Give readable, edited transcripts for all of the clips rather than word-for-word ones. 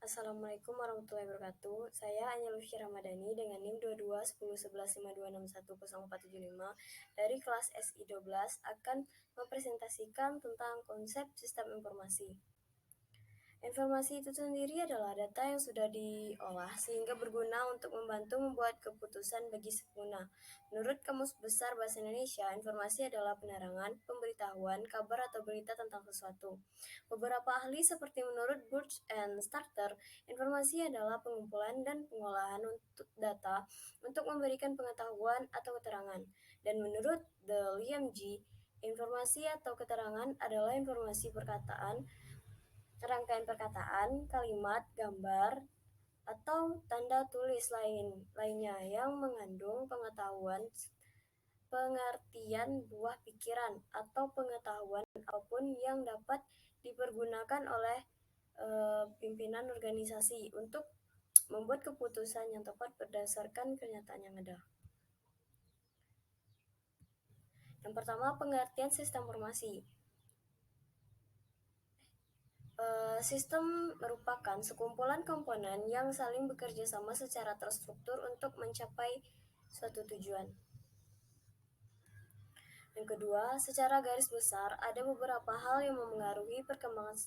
Assalamualaikum warahmatullahi wabarakatuh. Saya Anya Lufy Ramadhani dengan NIM 22101152610475 dari kelas SI 12 akan mempresentasikan tentang konsep sistem informasi. Informasi itu sendiri adalah data yang sudah diolah sehingga berguna untuk membantu membuat keputusan bagi pengguna. Menurut Kamus Besar Bahasa Indonesia, informasi adalah penerangan, pemberitahuan, kabar atau berita tentang sesuatu. Beberapa ahli seperti menurut Burch and Starter, informasi adalah pengumpulan dan pengolahan untuk data untuk memberikan pengetahuan atau keterangan. Dan menurut The Liam G, informasi atau keterangan adalah informasi perkataan, rangkaian perkataan, kalimat, gambar, atau tanda tulis lainnya yang mengandung pengetahuan, pengertian buah pikiran, atau pengetahuan apapun yang dapat dipergunakan oleh pimpinan organisasi untuk membuat keputusan yang tepat berdasarkan kenyataan yang ada. Yang pertama, pengertian sistem informasi. Sistem merupakan sekumpulan komponen yang saling bekerja sama secara terstruktur untuk mencapai suatu tujuan. Yang kedua, secara garis besar, ada beberapa hal yang memengaruhi perkembangan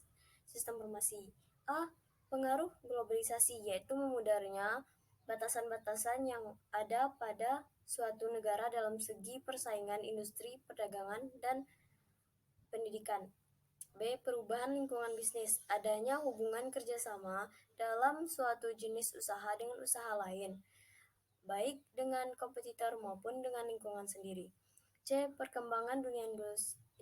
sistem informasi. A. Pengaruh globalisasi, yaitu memudarnya batasan-batasan yang ada pada suatu negara dalam segi persaingan industri, perdagangan, dan pendidikan. B. Perubahan lingkungan bisnis, adanya hubungan kerjasama dalam suatu jenis usaha dengan usaha lain, baik dengan kompetitor maupun dengan lingkungan sendiri. C. Perkembangan dunia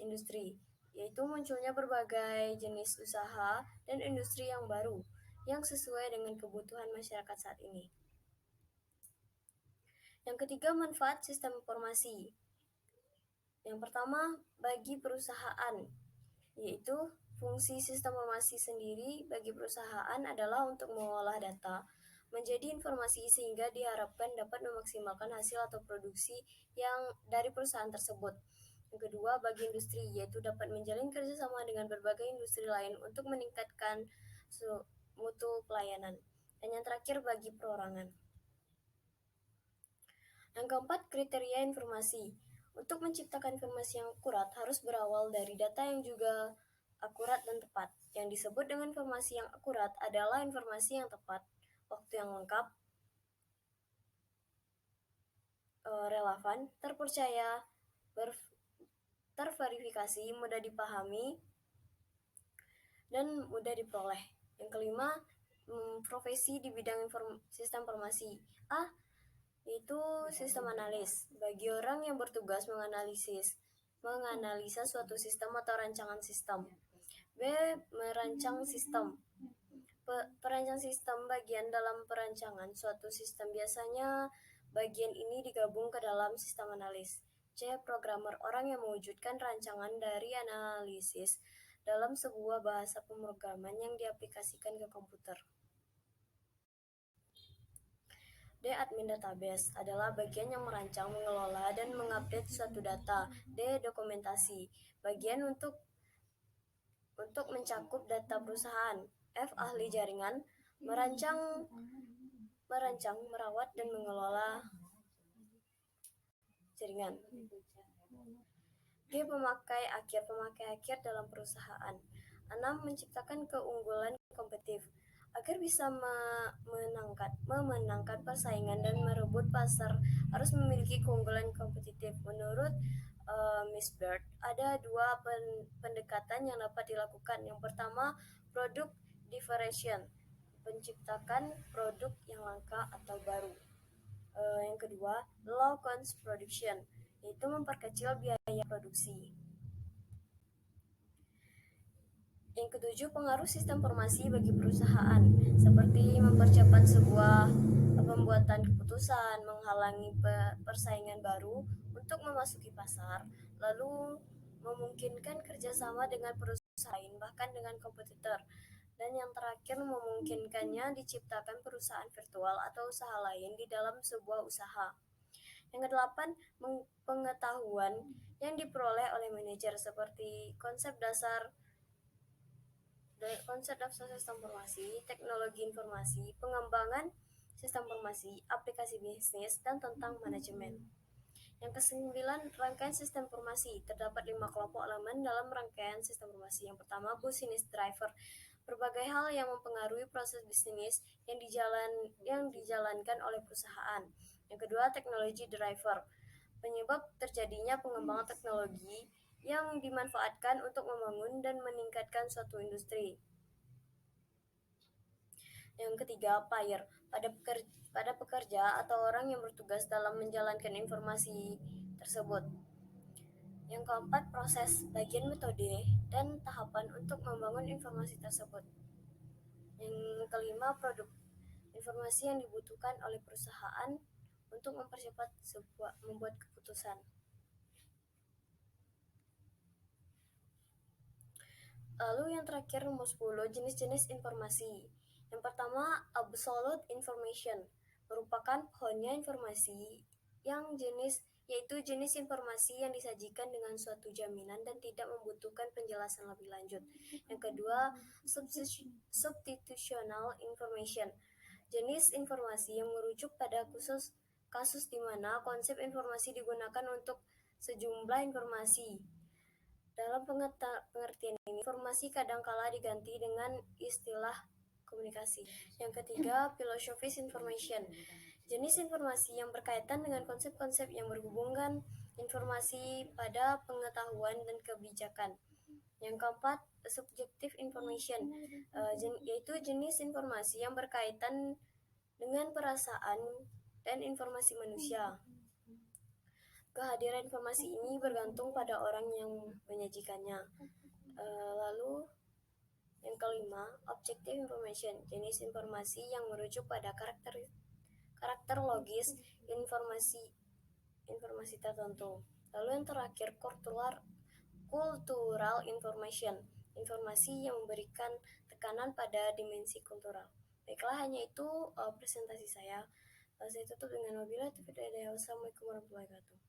industri, yaitu munculnya berbagai jenis usaha dan industri yang baru, yang sesuai dengan kebutuhan masyarakat saat ini. Yang ketiga, manfaat sistem informasi. Yang pertama, bagi perusahaan, yaitu fungsi sistem informasi sendiri bagi perusahaan adalah untuk mengolah data menjadi informasi sehingga diharapkan dapat memaksimalkan hasil atau produksi yang dari perusahaan tersebut. Yang kedua, bagi industri, yaitu dapat menjalin kerjasama dengan berbagai industri lain untuk meningkatkan mutu pelayanan. Dan yang terakhir, bagi perorangan. Yang keempat, kriteria informasi. Untuk menciptakan informasi yang akurat harus berawal dari data yang juga akurat dan tepat. Yang disebut dengan informasi yang akurat adalah informasi yang tepat, waktu yang lengkap, relevan, terpercaya, terverifikasi, mudah dipahami, dan mudah diperoleh. Yang kelima, profesi di bidang sistem informasi. A. Yaitu sistem analis, bagi orang yang bertugas menganalisa suatu sistem atau rancangan sistem. B. Merancang sistem. Perancang sistem bagian dalam perancangan suatu sistem, biasanya bagian ini digabung ke dalam sistem analis. C. Programmer, orang yang mewujudkan rancangan dari analisis dalam sebuah bahasa pemrograman yang diaplikasikan ke komputer. D. Admin database adalah bagian yang merancang, mengelola, dan mengupdate suatu data. D. Dokumentasi, bagian untuk mencakup data perusahaan. F. Ahli jaringan, merancang, merawat, dan mengelola jaringan. G. Pemakai akhir dalam perusahaan. 6. Menciptakan keunggulan kompetitif. Agar bisa memenangkan persaingan dan merebut pasar, harus memiliki keunggulan kompetitif. Menurut Miss Bird, ada dua pendekatan yang dapat dilakukan. Yang pertama, product differentiation, menciptakan produk yang langka atau baru. Yang kedua, low cost production, yaitu memperkecil biaya produksi. Yang ketujuh, pengaruh sistem informasi bagi perusahaan, seperti mempercepat sebuah pembuatan keputusan, menghalangi persaingan baru untuk memasuki pasar, lalu memungkinkan kerjasama dengan perusahaan lain, bahkan dengan kompetitor. Dan yang terakhir, memungkinkannya diciptakan perusahaan virtual atau usaha lain di dalam sebuah usaha. Yang kedelapan, pengetahuan yang diperoleh oleh manajer, seperti konsep dasar konsep dasar sistem informasi, teknologi informasi, pengembangan sistem informasi, aplikasi bisnis, dan tentang manajemen. Yang kesembilan, rangkaian sistem informasi. Terdapat 5 kelompok elemen dalam rangkaian sistem informasi. Yang pertama, business driver. Berbagai hal yang mempengaruhi proses bisnis yang dijalankan oleh perusahaan. Yang kedua, technology driver. Penyebab terjadinya pengembangan teknologi yang dimanfaatkan untuk membangun dan meningkatkan suatu industri. Yang ketiga, buyer. Pada pekerja atau orang yang bertugas dalam menjalankan informasi tersebut. Yang keempat, proses, bagian metode, dan tahapan untuk membangun informasi tersebut. Yang kelima, produk, informasi yang dibutuhkan oleh perusahaan untuk mempercepat membuat keputusan. Lalu yang terakhir, nomor 10, jenis-jenis informasi. Yang pertama, absolute information, merupakan pohonnya informasi yaitu jenis informasi yang disajikan dengan suatu jaminan dan tidak membutuhkan penjelasan lebih lanjut. Yang kedua, substitutional information, jenis informasi yang merujuk pada kasus di mana konsep informasi digunakan untuk sejumlah informasi. Dalam pengertian ini, informasi kadangkala diganti dengan istilah komunikasi. Yang ketiga, philosophies information, jenis informasi yang berkaitan dengan konsep-konsep yang berhubungan informasi pada pengetahuan dan kebijakan. Yang keempat, subjective information, yaitu jenis informasi yang berkaitan dengan perasaan dan informasi manusia. Kehadiran informasi ini bergantung pada orang yang menyajikannya. Lalu yang kelima, objective information, jenis informasi yang merujuk pada karakter logis informasi tertentu. Lalu yang terakhir, cultural information, informasi yang memberikan tekanan pada dimensi kultural. Baiklah, hanya itu presentasi saya. Saya tutup dengan wabillahi taufiq wal hidayah. Wassalamualaikum warahmatullahi wabarakatuh.